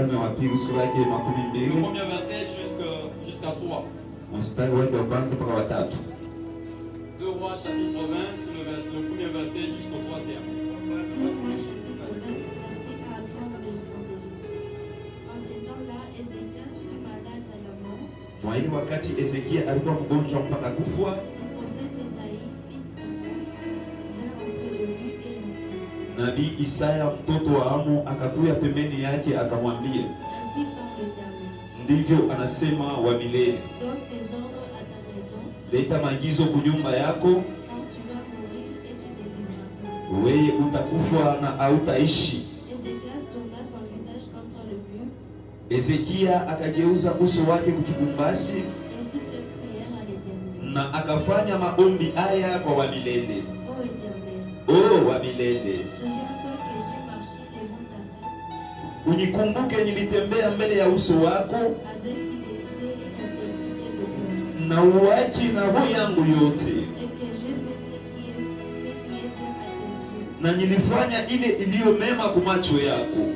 Wafalme wa pili sura yake makumi Le mbili premier verset jusqu'à 3. mstari wake wa kwanza mpaka wa tatu. 2 Rois chapitre 20, le premier verset jusqu'au 3e. Mwa ile wakati Ezekia alikuwa mgonjwa mpaka kufa, nabii Isaya mtoto wa Amo akakuya pembeni yake akamwambia, ndivyo anasema wa milele, leta maagizo kunyumba yako, wewe utakufa na hautaishi. Ezekia akageuza uso wake kukibumbasi na akafanya maombi haya kwa wa milele. Oh, wa milele, unikumbuke nilitembea mbele ya uso wako na uwaki na roho yangu yote, na nilifanya ile iliyo mema kwa macho yako.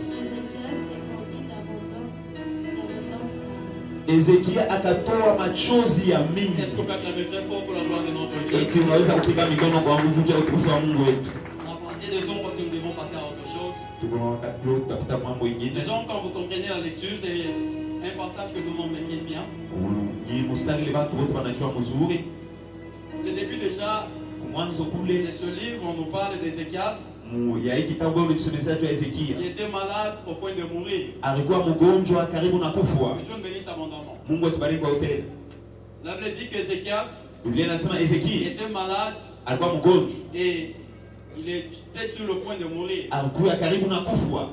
Ezekia akatoa machozi ya mingi. Est-ce qu'on peut acclamer très fort pour la gloire de notre Dieu? Eti unaweza kupiga mikono kwa nguvu ya utukufu wa Mungu wetu. On va passer des temps parce que nous devons passer à autre chose. Tuko wakati leo tutafuta mambo mengine. Les gens, quand vous comprenez la lecture, c'est un passage que tout le monde maîtrise bien. Ni mstari ile watu wote wanajua mzuri. Le début déjà Mwanzo kule de ce livre, on nous parle d'Ézéchias ya hiki kitabu ni kisemezaji wa Ezekia. qui était malade au point de mourir. Alikuwa mgonjwa karibu na kufa. Que Dieu nous bénisse abondamment. Mungu atubariki kwa hoteli. La Bible dit qu'Ézéchias Biblia inasema Ezekia était malade alikuwa mgonjwa. et il était sur le point de mourir. Alikuwa karibu na kufa.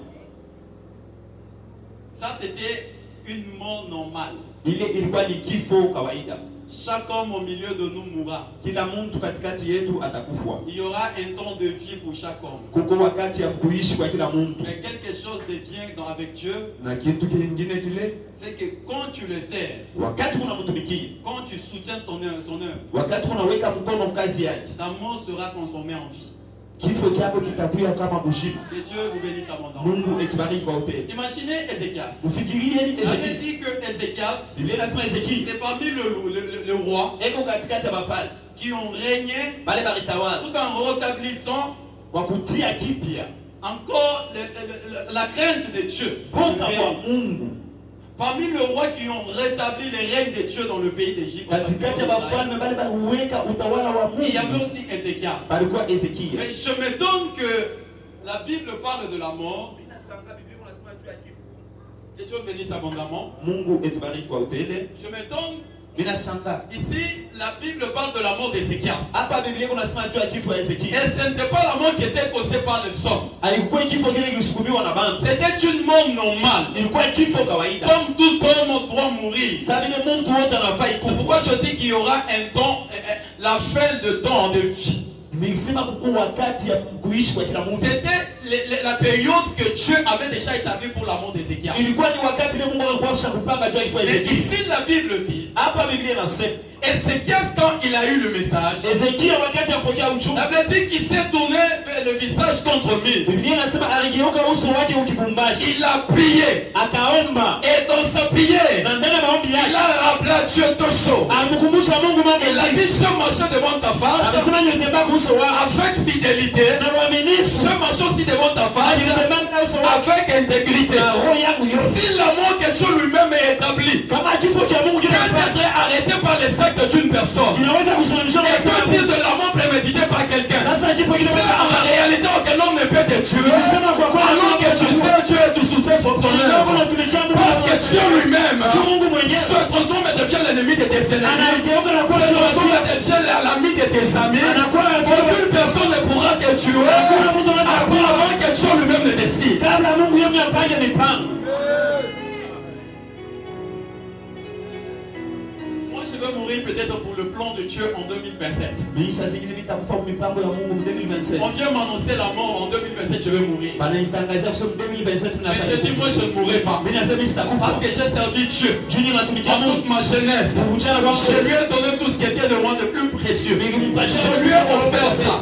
Ça, c'était une mort normale. Ile ilikuwa ni kifo kawaida. Chaque homme au milieu de nous mourra. Kila mtu katikati yetu atakufa. Il y aura un temps de vie pour chaque homme. Kuko wakati ya kuishi kwa kila mtu. Mais quelque chose de bien avec Dieu, Na kitu kingine kile, c'est que quand tu le sers, wakati unamtumikia, quand tu soutiens son œuvre, wakati unaweka mkono kazi yake, ta mort sera transformée en vie. kifo chako kitakuwa kama kushima. Que Dieu vous bénisse abondamment. Mungu etubariki kwa hoteli. Imaginez Ézéchias. Ufikirie ni J'avais Ezekia. dit que Ézéchias, Biblia inasema Ezekia c'est parmi le roi eko katikati ya bafalme qui ont régné bale balitawala tout en rétablissant kwa kutia kipya encore la crainte de Dieu. boka kwa Mungu. Parmi les rois qui ont rétabli les règnes de Dieu dans le pays d'Égypte, Katikati ya bafalme bale baliweka utawala wa il y avait Mungu aussi Ézéchias. balikuwa Ezekia. Mais je m'étonne que la Bible parle de la mort. Que Dieu bénisse abondamment. Mungu etubariki kwa hoteli. Je m'étonne. Mina shanga Ici, la Bible parle de la mort d'Ézéchias. hapa Biblia kunasema juu ya kifo ya Ezekia. Et ce n'était pas la mort qui était causée par le sang. Alikuwa kifo kile kilisukumiwa na banzi. C'était une mort normale. Ilikuwa kifo kawaida. Comme tout homme doit mourir. Sasa vile mtu wote anafaa C'est kufa. pourquoi je dis qu'il y aura un temps, la fin de temps de vie. Nilisema kuko wakati ya kuishi kwa kila mtu. C'était la période que Dieu avait déjà établie pour la mort d'Ézéchias. Ilikuwa ni wakati ile Mungu alikuwa kupanga juu ya kifo ya Et Ezekia. ici la Bible dit, Hapa Biblia inasema Ézéchias quand il a eu le message, Ezekia wakati alipokea ujumbe, la Bible dit qu'il s'est tourné vers le visage contre lui. Biblia inasema aligeuka uso wake ukibumbashi, Il a prié. akaomba, Et dans sa prière, na ndani ya maombi il yake a rappelé à Dieu deux choses. alimkumbusha Mungu mambo Il a mengi. dit, je marchais devant ta face Amesema nitembea kwa uso wako avec fidélité. na uaminifu, Je marche aussi devant ta face nitembea kwa uso wako avec intégrité. na roho yangu yote. Si l'amour que Dieu lui-même a établi Kama kifo cha Mungu peut kinapata être arrêté par les actes d'une personne, inaweza kusimamishwa na et ça sababu vient de l'amour prémédité par quelqu'un, sasa kifo c'est kinapata en réalité aucun homme ne peut te tuer, alors que tu sais Dieu et tu soutiens son œuvre. Parce que Dieu lui-même se transforme et devient l'ennemi de tes ennemis, se transforme et devient l'ami de tes amis. Aucune personne ne pourra te tuer avant que Dieu lui-même ne décide. kabla Mungu yeye apange mipango. Moi je vais mourir peut-être pour le plan de Dieu en 2027. Mimi sasa zingine nitakufa mipango ya Mungu 2027. On vient m'annoncer la mort en 2027, je vais mourir. Bana itangazia kusema 2027 Mais je dis moi je ne mourrai pas. Mimi nasema sitakufa. Parce que j'ai servi Dieu. Juni natumikia Dans toute Mungu. ma jeunesse, Ujana wangu je lui ai donné tout ce qui était de moi de plus précieux. Je lui ai offert ça.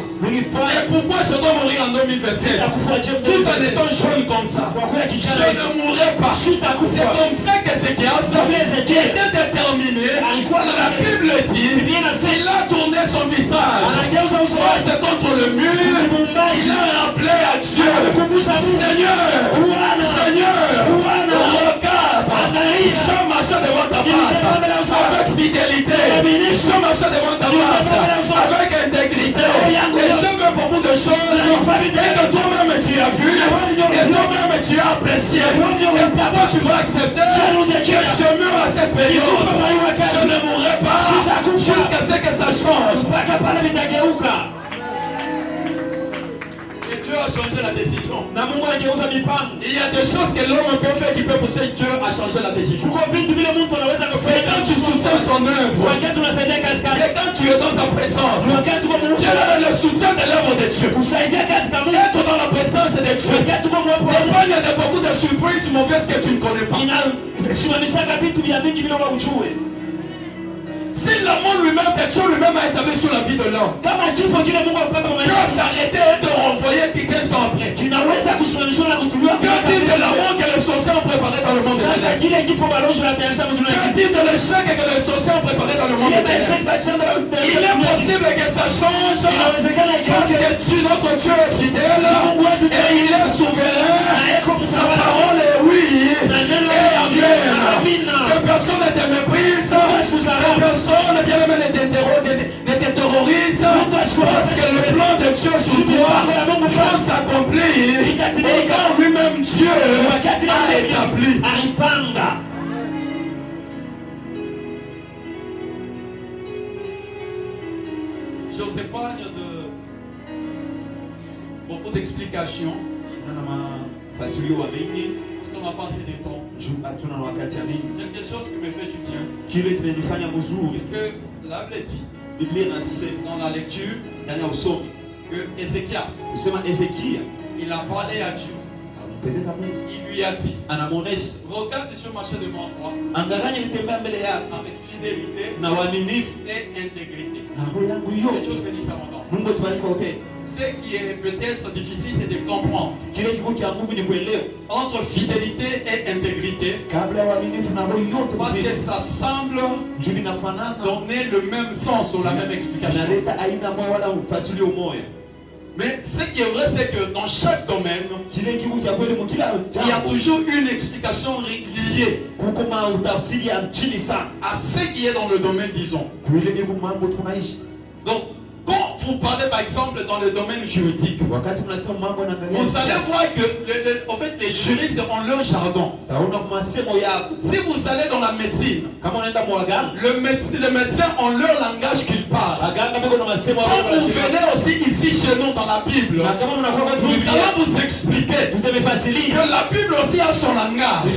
Et pourquoi je dois mourir en 2027? Tout en étant jeune comme ça, je ne mourrai pas. C'est comme ça que Ézéchias était déterminé. La Bible dit, il a tourné son visage face contre le mur. Il a rappelé à Dieu, Seigneur, regarde, je marche devant ta face avec fidélité, je marche devant ta face avec intégrité, et je veux beaucoup de choses et que toi-même tu as vu et toi-même tu as apprécié, et pourquoi tu vas accepter que je meurs à cette période? Je ne mourrai pas jusqu'à ce que ça change. Et Dieu a changé la décision. Il y a des choses que l'homme peut faire qui peut pousser Dieu à changer la décision. C'est quand tu soutiens son œuvre. C'est quand tu es dans sa présence. Quel est le soutien de l'œuvre de Dieu? Être dans la présence de Dieu t'épargne de beaucoup de surprises mauvaises que tu ne connais pas. Si l'amour lui-même, quelque chose lui-même a établi sur la vie de l'homme, peut s'arrêter et te renvoyer quelques ans après. Que dire de l'amour que les sorciers ont préparé dans le monde? Que dire de l'échec que les sorciers ont préparé dans le monde? Il est possible que ça change parce que tu, notre Dieu est fidèle et il est souverain. Sa parole est oui et amen. Que personne ne te méprise, que personne bien-aimé ne te terrorise, parce que le plan de Dieu sur toi va s'accomplir et quand lui-même Dieu a établi. Je vous épargne de beaucoup d'explications parce qu'on n'a pas assez de temps. Quelque chose qui me fait du bien. Que la Bible dit dans la lecture que Ézéchias, il a parlé à Dieu. Il lui a dit, regarde, je marche devant toi avec fidélité et intégrité. Que Dieu bénisse abondamment. Ce qui est peut-être difficile, c'est de comprendre entre fidélité et intégrité, parce que ça semble donner le même sens ou la même explication. Mais ce qui est vrai, c'est que dans chaque domaine, il y a toujours une explication liée à ce qui est dans le domaine, disons. Donc, quand vous parlez par exemple dans le domaine juridique, vous allez voir que en fait, les juristes ont leur jargon. Si vous allez dans la médecine, les médecins ont leur langage qu'ils parlent. Quand vous venez aussi ici chez nous dans la Bible, nous allons vous expliquer que la Bible aussi a son langage.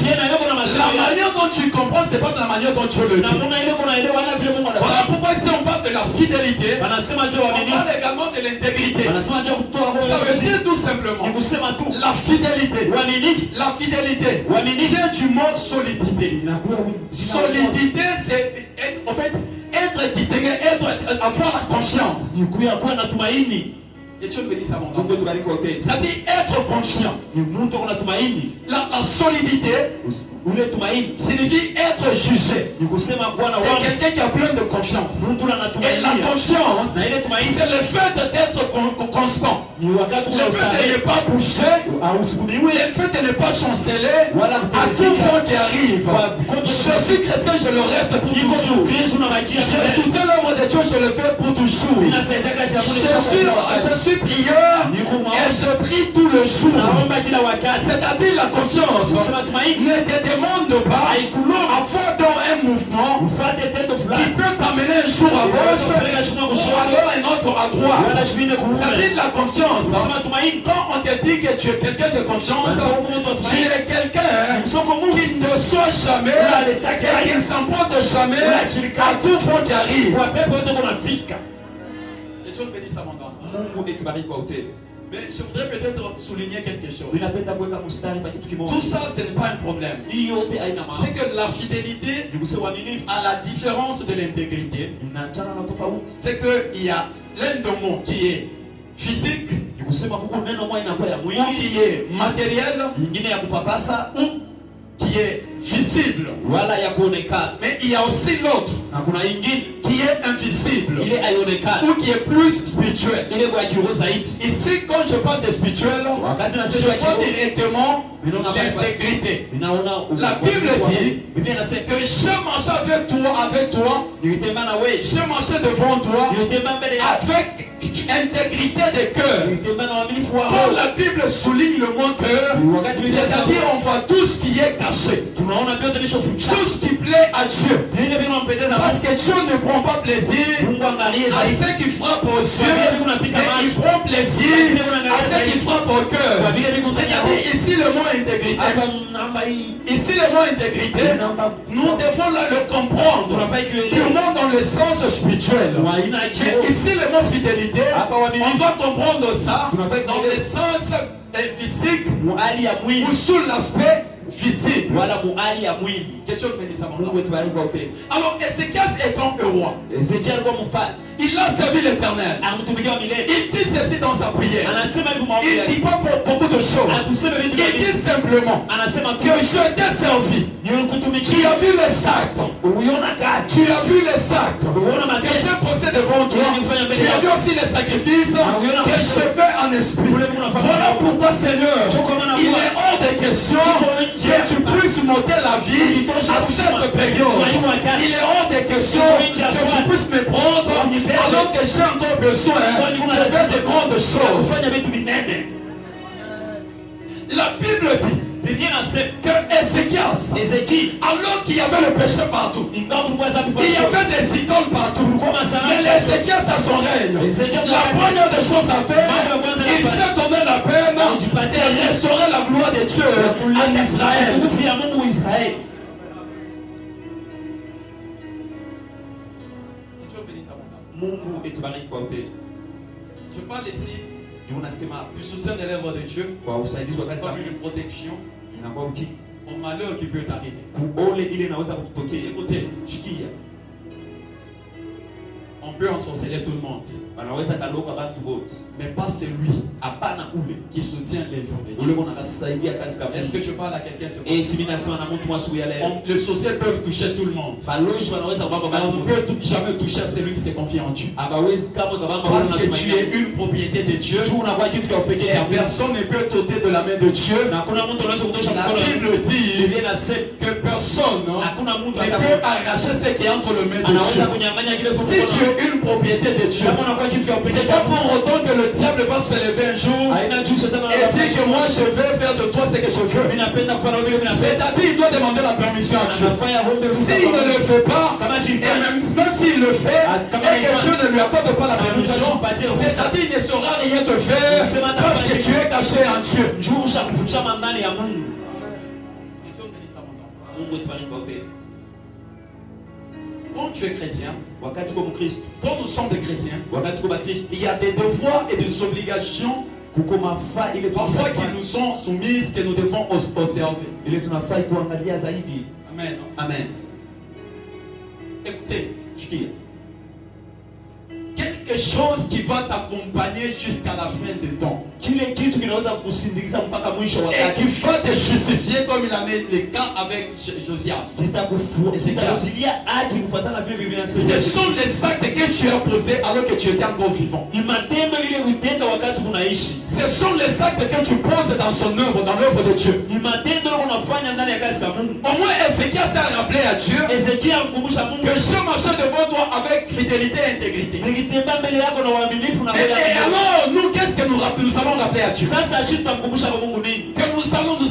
La manière dont tu comprends, c'est pas de la manière dont tu le dis. Voilà pourquoi ici on parle de la fidélité. On parle également de l'intégrité. Ça veut dire tout simplement la fidélité. La fidélité vient du mot solidité. Solidité, c'est en fait être distingué, avoir la confiance. Et Dieu me dit ça, mon nom. Ça dit être confiant. La solidité signifie être jugé. Et quelqu'un qui a plein de confiance. Et la confiance, c'est le fait d'être constant. Le fait de ne pas bouger. Le fait de ne pas chanceler à tout vent qui arrive. Je suis chrétien, je le reste pour toujours. Je soutiens l'œuvre de Dieu, je le fais pour toujours. Je suis prieur et je prie tout le jour. C'est-à-dire la confiance ne te demande pas avoir dans un mouvement qui peut t'amener un jour à gauche ou alors un autre à droite. C'est-à-dire la confiance. Quand on te dit que tu es quelqu'un de confiance, tu es quelqu'un qui ne soit jamais et qui ne s'emporte jamais à tout vent qui arrive. Et Dieu bénisse à mon nom. Mais je voudrais peut-être souligner quelque chose. Tout ça, ce n'est pas un problème. C'est que la fidélité, à la différence de l'intégrité, c'est qu'il y a l'un des mots qui est physique, Ni kusema huko neno moja inakuwa ya ou mwili, qui est matériel, nyingine ya kupapasa, ou qui est visible. wala ya kuonekana. Mais il y a aussi l'autre Na kuna ingine qui est invisible ile haionekani, ou qui est plus spirituel. ile kwa kiroho zaidi. Ici, quand je parle de spirituel, Wakati je nasema vois kiroho, directement ninaona l'intégrité. ninaona La Bible dit Biblia inasema que j'ai marché avec toi, nilitembea na wewe, j'ai marché devant toi nilitembea mbele yako, avec intégrité de cœur. nilitembea na uaminifu wa Quand roho. la Bible souligne le mot cœur, c'est-à-dire on voit tout ce qui est caché, Tunaona vyote vilivyofichwa. tout ce qui plaît à Dieu. Vile vinampendeza Parce Basi. que Dieu ne prend pas plaisir Mungu angalie à zaidi. ceux qui frappent aux yeux, mais il prend plaisir à ceux qui frappent au cœur. C'est-à-dire ici le mot intégrité. Hapa namba hii Ici le mot intégrité, nous devons le comprendre tunafai kuelewa. purement dans le sens spirituel. Aina ya Mais kiroho. ici le mot fidélité, Hapa uaminifu. on doit comprendre ça Tunafai dans le sens physique Muhali ya mwili ou sous l'aspect visible. wala muhali ya mwili. Question que nous avons. Mungu etubariki kwa utenda. Alors Ézéchias étant un roi, Ezekiel alikuwa mfalme, il a servi l'Éternel. amtumikia milele. Il dit ceci dans sa prière. Anasema hivi Il maombi ne yake. dit pas beaucoup de choses. Akusema vitu Il vingi. dit simplement Anasema que je t'ai servi. Tu nilikutumikia. as vu les actes. Uliona kazi. Tu as vu les actes Uliona que matendo. j'ai posé devant toi. Tu as vu aussi les sacrifices que je fais en esprit. Voilà pourquoi, Seigneur, il est hors de question que tu puisses monter la vie à cette période. Il est hors de question que tu puisses me prendre alors que j'ai encore besoin de faire de grandes choses. Kufanya vitu vinene. La Bible dit Biblia inasema que Ézéchias, Ezekiel alors qu'il y avait le péché partout, ingawa kulikuwa sababu il y avait des idoles partout, mais Ézéchias à son règne, la première des choses à faire, il s'est donné la peine de restaurer la gloire de Dieu en Israël. Nguvu ya Mungu Israeli. Mungu etubariki kwa utenda. Je parle ici Ni unasema du soutien de l'œuvre de Dieu kwa usaidizi wa kazi comme kama une protection inakuwa uki au malheur qui peut arriver. kuole ile inaweza kutokea. Écoutez, Shikia. on peut ensorceler tout le monde, Wanaweza kaloka watu wote. mais pas celui Hapana ule. qui soutient l'œuvre de Ule Dieu. unakasaidia kazi kama Est-ce que hiyo. je parle à quelqu'un ce matin? Eh, timi nasema na mtu wa siku ya leo. Les sorciers peuvent toucher tout le monde. Baloji wanaweza kubamba Mais on baba. ne peut jamais toucher à celui qui se confie en Dieu. Abawezi kama kabamba Parce que tu unatumaini. es une propriété de Dieu. Tu unakuwa kitu cha upekee Et ya Mungu. personne ne peut t'ôter de la main de Dieu. Na hakuna mtu anaweza kutosha La mkono. Bible dit Biblia inasema que personne hakuna mtu ne peut arracher ce qui est entre les mains de anaweza Dieu. kunyang'anya kile Si tu es une propriété de Dieu, kama unakuwa kitu cha upekee c'est ya pas Mungu. pour autant que le diable va se lever un jour Haina juu shetani et dire que moi je vais faire de toi ce que je veux. mimi napenda kufanya vile mimi napenda. C'est-à-dire il doit demander la permission à Dieu. Anafanya rombe S'il ne le fait pas, kama et shifanya même s'il le fait, et que Dieu ne lui accorde pas la permission, c'est-à-dire il ne saura rien te faire parce que tu es caché en Dieu. njoo ushakuficha ndani ya Mungu. Mungu etubariki kwa utenda. Quand tu es chrétien, Wakati kwa Mkristo, quand nous sommes des chrétiens, wakati kwa Bakristo, il y a des devoirs et des obligations kuko mafaa ile parfois qui tunafaa nous sont soumises, que nous devons observer. ile tunafaa kuangalia zaidi. Amen. Amen. Écoutez, Shikia. quelque chose qui va t'accompagner jusqu'à la fin des temps Kile kitu kinaweza kukusindikiza mpaka mwisho wa et wakati. qui va te justifier comme il a mis le cas avec Josias. Kitakufuatilia hadi kufuatana vile Biblia Ce inasema. sont les actes que tu as posés alors que tu étais encore vivant. Ni matendo ile utenda wakati unaishi. Ce sont les actes que tu poses dans son œuvre, dans l'œuvre de Dieu. Ni matendo unafanya ndani ya kazi ya Mungu. Au moins, Ézéchias s'est rappelé à Dieu Ezekiel amkumbusha Mungu, que je marchais devant toi avec fidélité et intégrité. nikitembea mbele yako na uaminifu na Et mbele yako. alors, nous, qu'est-ce que nous allons rappeler à Dieu? Sasa shida tutamkumbusha kwa Mungu nini? Que nous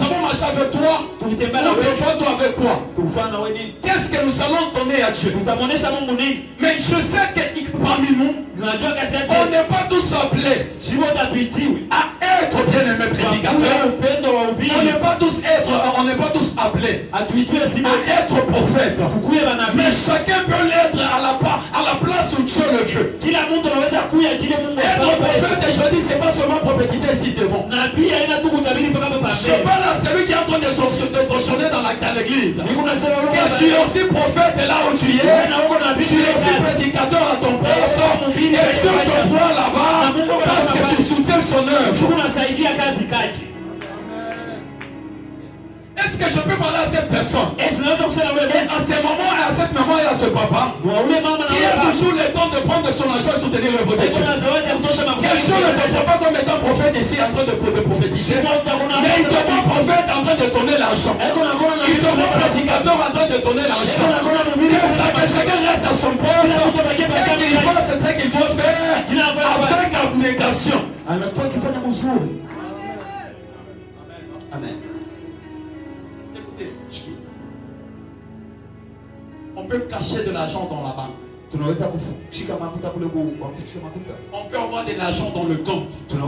avons marché avec toi. Tukitembea Nous na wewe, devant toi avec quoi? tufanye na wewe nini? Qu'est-ce que nous allons donner à Dieu? Tutamuonesha Mungu nini? Mais je sais que parmi nous, Unajua katikati on n'est pas tous appelés shimo tatuitiwe. à être bien-aimés prédicateurs. Upendo wa On ubiri. n'est pas tous appelés Atuitwe si à être prophètes. kukuye banabii. Mais chacun peut l'être à la place où Dieu le veut. Kila mtu anaweza kuya kile Mungu Être anataka. prophète, et je dis, c'est pas seulement prophétiser ici devant. Nabii haina tu kutabiri mpaka hapa Je pembeni. parle à celui qui est en train de s'auctionner dans l'église. Niko nasema Que tu es aussi prophète là où tu es. na uko nabii Tu es aussi prédicateur à ton poste. Et Dieu te voit là-bas parce que tu Est-ce que je peux parler à cette personne? Et à ce moment, à cette maman et à ce papa, qui a toujours le temps de prendre son argent et soutenir l'œuvre de Dieu. Quel jour ne te voit pas comme étant prophète ici en train de prophétiser, mais il te voit prophète en train de donner l'argent. Il te voit prédicateur en train de donner l'argent. Que chacun reste à son poste et qu'il fasse ce qu'il doit faire avec abnégation. Amen. Écoutez, on peut cacher de l'argent dans la banque. On peut avoir de l'argent dans le compte. Dans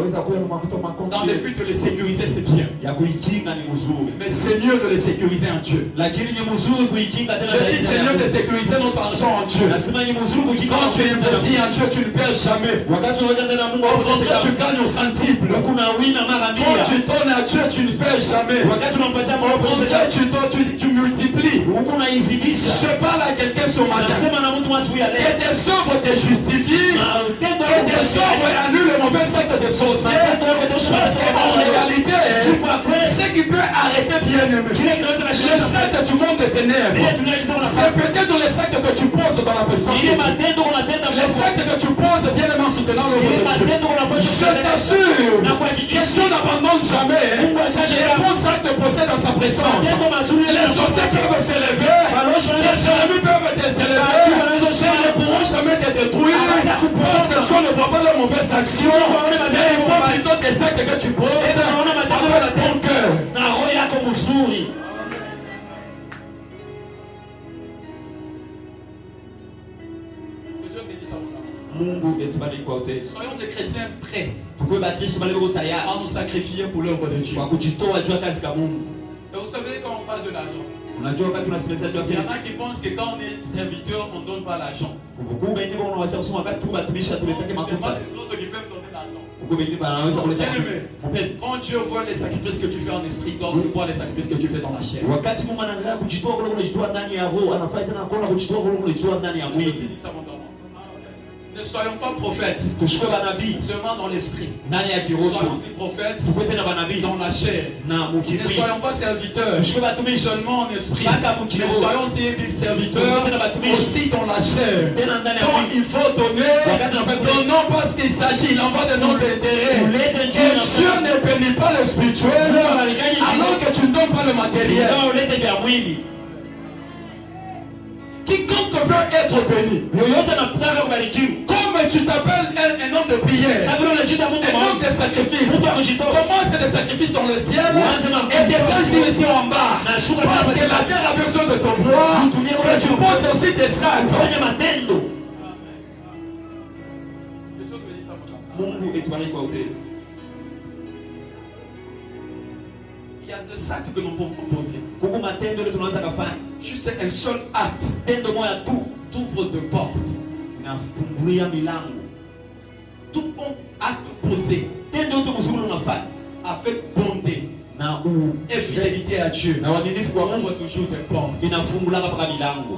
le but de les sécuriser, c'est bien. Mais c'est mieux de les sécuriser en Dieu. Je dis c'est mieux de sécuriser notre argent en Dieu. Quand tu investis en Dieu, tu ne perds jamais. Au contraire, tu gagnes au centuple. Quand tu donnes à Dieu, tu ne perds jamais. Au contraire, tu multiplies. Je parle à quelqu'un ce matin. Que tes œuvres te justifient, que tes œuvres annulent le mauvais secte des sorciers. Parce qu'en réalité, ce qui peut arrêter bien-aimé, le secte du monde des ténèbres, c'est peut-être le secte que tu poses dans la puissance de Dieu. Le secte que tu poses bien-aimé en soutenant l'œuvre de Dieu. Je t'assure que Dieu n'abandonne jamais les bons actes posés dans sa présence. Les sorciers peuvent s'élever, les ennemis peuvent s'élever. Ils ne pourront jamais te détruire parce que tu ne vois pas leurs mauvaises actions, mais ils voient plutôt des actes que tu poses avec ton cœur. Que Dieu bénisse à mon âme. Soyons des chrétiens prêts à nous sacrifier pour l'œuvre de Dieu. Et vous savez, quand on parle de l'argent, il y en a qui pensent que quand on est serviteur, on ne donne pas l'argent. C'est les autres qui peuvent donner l'argent. Bien-aimé, quand Dieu voit les sacrifices que tu fais en esprit, il doit aussi voir les sacrifices que tu fais dans la chair. Ne soyons pas prophètes seulement dans l'esprit. Soyons aussi prophètes dans la chair. Ne soyons pas serviteurs seulement en esprit. Mais soyons aussi serviteurs aussi dans la chair. Quand il faut donner, donnons parce qu'il s'agit, il en va de notre intérêt. Que Dieu ne bénit pas le spirituel alors que tu ne donnes pas le matériel. Quiconque veut être béni, comme tu t'appelles un homme de prière, un homme de sacrifice, comment c'est des sacrifices dans le ciel et des sacrifices ici en bas? Parce que la terre a besoin de te voir, que tu poses aussi des sacs. Il y a deux actes que nous pouvons poser. Juste un seul acte t'ouvre de portes. Tout bon acte posé avec bonté et fidélité à Dieu ouvre toujours des portes.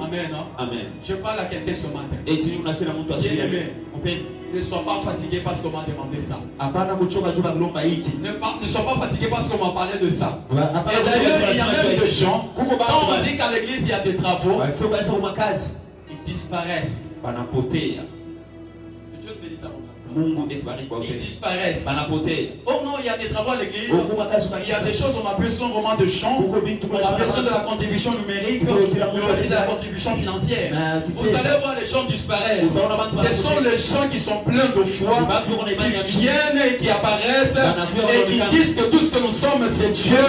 Amen. Amen. Je parle à quelqu'un ce matin. Bien-aimé, ne sois pas fatigué parce qu'on m'a demandé ça. Ne sois pas fatigué parce qu'on m'a parlé de ça. Et d'ailleurs, il y a même des gens, quand on dit qu'à l'église il y a des travaux, ils disparaissent. Dieu te bénisse à mon âme. Ils disparaissent. Oh non, il y a des travaux à l'église. Il y a des choses, on a besoin vraiment de chants. On a besoin de la contribution numérique, mais aussi de la contribution financière. Vous allez voir les gens disparaître. Ce sont les gens qui sont pleins de foi, qui viennent et qui apparaissent et qui disent que tout ce que nous sommes c'est Dieu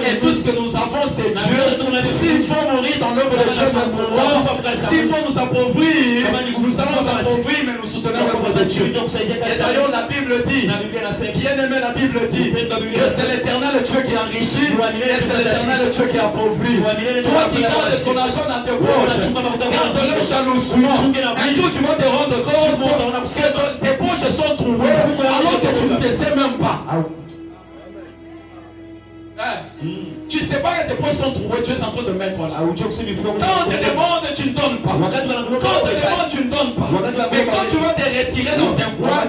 et tout ce que nous avons c'est Dieu. S'il faut mourir dans l'œuvre de Dieu, nous mourrons. S'il faut nous appauvrir, nous allons nous appauvrir, mais nous soutenons l'œuvre de Dieu. Et d'ailleurs la Bible dit, bien aimé, la Bible dit que c'est l'Éternel Dieu qui enrichit et c'est l'Éternel Dieu qui appauvrit. Toi qui gardes ton argent dans tes poches, garde-le jalousement. Un jour tu vas te rendre compte que tes poches sont trouées alors que tu ne te sais même pas. Tu ne sais pas que tes poches sont trouées, tu es en train de mettre là. Haujui kusema mifuko Quand on te demande, tu ne donnes pas. wakati Quand on te demande, tu ne donnes pas. Mais quand tu vas te retirer dans un coin,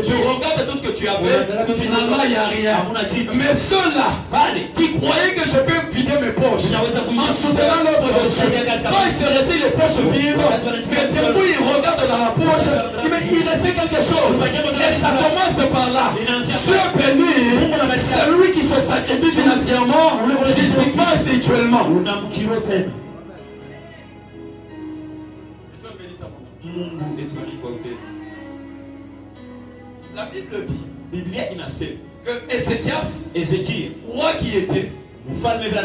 tu regardes tout ce que tu avais, finalement il n'y a rien. Mais ceux-là qui croyaient que je peux vider mes poches en soutenant l'œuvre de Dieu, quand ils se retirent les poches vides, mais d'un coup ils regardent dans la poche, mais il restait quelque chose. Et ça commence par là. Dieu béni, c'est lui qui se sacrifie financièrement, physiquement et spirituellement. Mungu etubariki wote. La Bible dit Biblia inasema que Ezekiel roi qui était,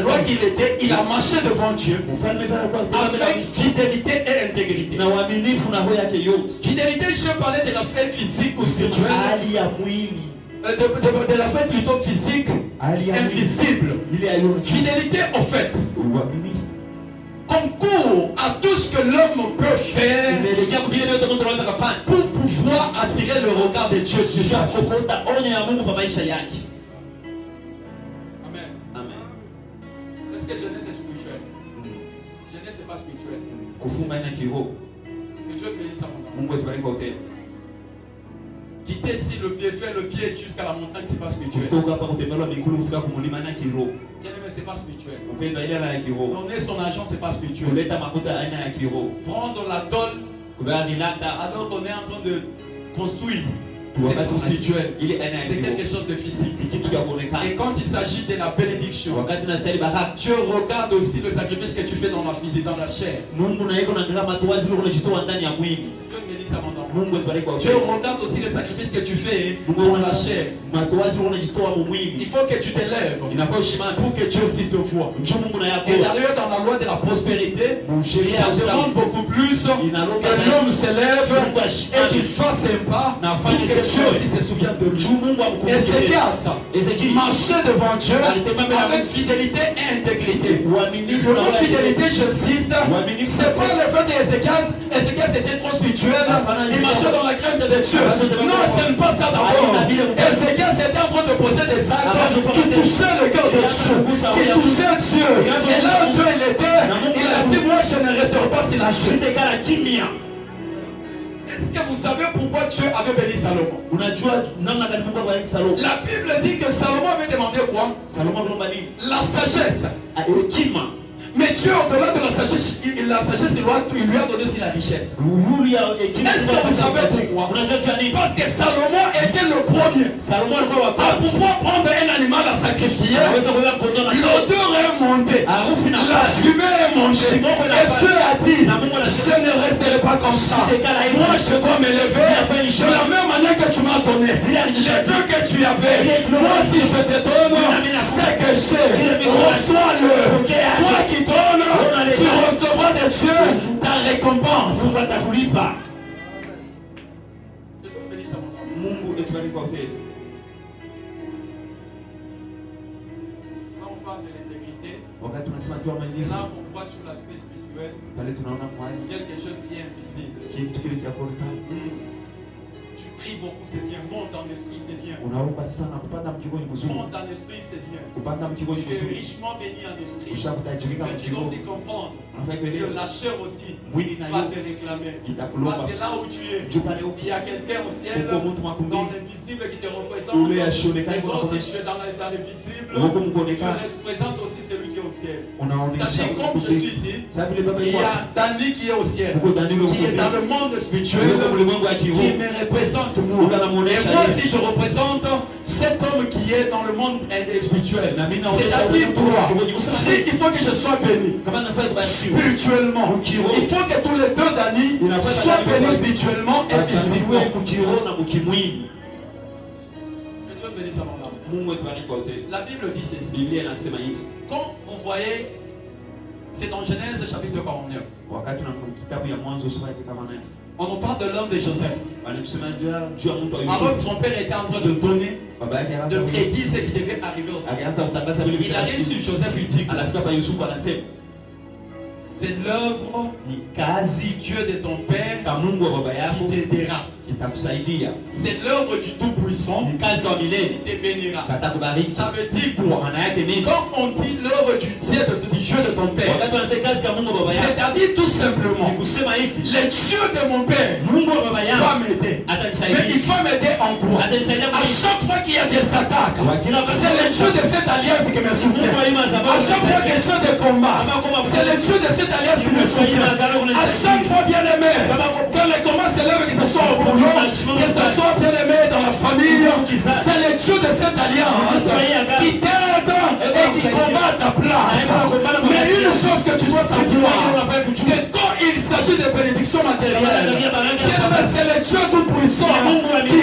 roi qu'il était, il a marché devant Dieu avec fidélité et intégrité. na uaminifu na roho yake yote. Fidélité, je parlais de l'aspect physique ou spirituel, Hali ya mwili, de l'aspect plutôt physique, hali ya mwili invisible. ile aliona. Fidélité, en fait, Uaminifu concourt à tout ce que l'homme peut faire inaelekea kupiga ndio tunaweza kufanya pour pouvoir attirer le regard de Dieu sur sa vie. kokota onyo ya Mungu kwa maisha yake. Amen. Amen. Parce que jeunesse est spirituelle. Jeunesse n'est pas spirituelle. Kufunga ina kiroho. Que Dieu bénisse à mon âme. Mungu etubariki wote. Quitter si le pied, faire le pied jusqu'à la montagne, c'est pas spirituel. Kutoka hapa kutembelwa mikulu kufika kumulima na kiroho. Bien aimé, c'est pas spirituel. Upendo ile la kiroho. Donner son argent, c'est pas spirituel. Kuleta makuta aina ya kiroho. Prendre la tôle Kubarilata alors qu'on est en train de construire, c'est pas spirituel. ile aina ya C'est kiroho. quelque chose de physique. Kitu ya kuonekana. Et quand il s'agit de la bénédiction, Wakati unastahili baraka, Dieu regarde aussi le sacrifice que tu fais dans la physique, dans la chair. Mungu na yeko na ngama toazi leo unajitoa ndani ya mwili. Dieu bénisse à mon âme. Mungu etubariki wote. Dieu regarde aussi le sacrifice que tu fais dans la chair. Matoazi leo unajitoa mu mwili. Il faut que tu t'élèves Inafaa ushimame pour que Dieu aussi te voie. njoo Mungu na yako. Et d'ailleurs, dans la loi de la prospérité, ça demande beaucoup plus que l'homme s'élève et qu'il fasse un pas pour que Dieu aussi se souvienne de lui. Ézéchias marchait devant Dieu avec fidélité et intégrité. La fidélité, j'insiste, c'est pas le fait d'Ézéchias. Ézéchias était trop spirituel, il marchait dans la crainte de Dieu. Non, ce n'est pas ça d'abord. Ézéchias était en train de poser des actes qui touchaient le cœur de Dieu, qui touchaient Dieu. Et là où Dieu il était, il a dit, moi je ne resterai pas si la chute. Est-ce que vous savez pourquoi Dieu avait béni Salomon? La Bible dit que Salomon avait demandé quoi? La sagesse. Mais Dieu, au-delà de la sagesse, il lui a donné aussi la richesse. Est-ce que vous savez pourquoi? Parce que Salomon était le premier à pouvoir prendre un animal à sacrifier. L'odeur est montée, la fumée est montée. Et Dieu a dit, je ne resterai pas comme ça. Moi, je dois m'élever de la même manière que tu m'as donné. Les deux que tu avais, moi si je te donne, c'est que j'ai. Reçois-le. Toi qui donnes, tu recevras de Dieu ta récompense. Mungu etubariki wote. Quand on parle de l'intégrité, Wakati tunasema jua c'est uaminifu, là qu'on voit sur l'aspect spirituel pale tunaona mwali quelque chose qui est invisible. kitu kile cha kuonekana. Tu pries beaucoup, c'est bien. Monte en esprit, c'est bien. Unaomba sana, kupanda mkigoni mzuri, Monte en esprit, c'est bien. kupanda mkigoni Tu es mzuri, richement béni en esprit. ushakutajirika Mais tu dois mkiroho. aussi comprendre Unafaa que kuelewa la chair aussi mwili na va yote te réclamer. Parce itakulomba. que là où tu es, Juu pale il y a quelqu'un au ciel, uko mtu dans makumbini l'invisible qui te représente. ule ashionekane Et toi aussi, kuonesha tu es dans le visible. uko Tu mkuonekana représentes aussi celui qui est au ciel. unaonesha C'est-à-dire, comme je suis ici, sasa vile baba il y yuko a Dani qui est au ciel, uko Danilo qui est dans le monde spirituel, uko ulimwengu wa qui kiroho me représente moi. uko Et anamuonesha moi yeye. aussi je représente cet homme qui est dans le monde spirituel. Na mimi naonesha C'est-à-dire uko toi, kiroho. si il faut que je sois béni Kama nafaa kubarikiwa spirituellement, il faut que tous les deux Dani soient bénis spirituellement et physiquement. Barikiwe mkiroho na mkimwili. Que Dieu bénisse à mon âme. Mungu etubariki wote. La Bible dit ceci. Biblia inasema hivi. Quand vous voyez, c'est dans Genèse chapitre 49. Wakati na kitabu ya Mwanzo sura ya 49. On nous parle de l'homme de Joseph. Wanakusema juu ya mtu wa Alors Yusufu. son père était en train de donner, Baba yake de prédire ce qui devait arriver au Seigneur. alianza kutangaza vile Il arrive sur Joseph, il dit, anafika kwa Yusufu anasema C'est l'œuvre ni kazi Dieu de ton Père ka Mungu wa baba yako qui t'aidera. kitakusaidia. C'est l'œuvre du Tout-Puissant Ni kazi kwa qui milele te bénira. katakubariki. Ça veut dire quoi? Maana yake nini? Quand on dit l'œuvre du Dieu de ton Père, Wakati wanasema kazi ya Mungu wa baba yako, c'est-à-dire tout simplement, ni kusema hivi, le Dieu de mon Père Mungu wa baba va yako m'aider. Mais atanisaidia. il va m'aider en quoi? Atanisaidia À chaque fois qu'il y a des attaques, c'est le Dieu de cette alliance qui me soutient. À chaque fois qu'il y a des combats, c'est le Dieu de cette alliance qui me soutient. À chaque fois, bien aimé, quand les combats s'élèvent, que ce soit au boulot, que ce soit bien aimé dans la famille, c'est le Dieu de cette alliance qui t'aide et qui combat ta place. Mais une chose que tu dois savoir, que quand il s'agit de bénédictions matérielles, c'est le Dieu tout-puissant qui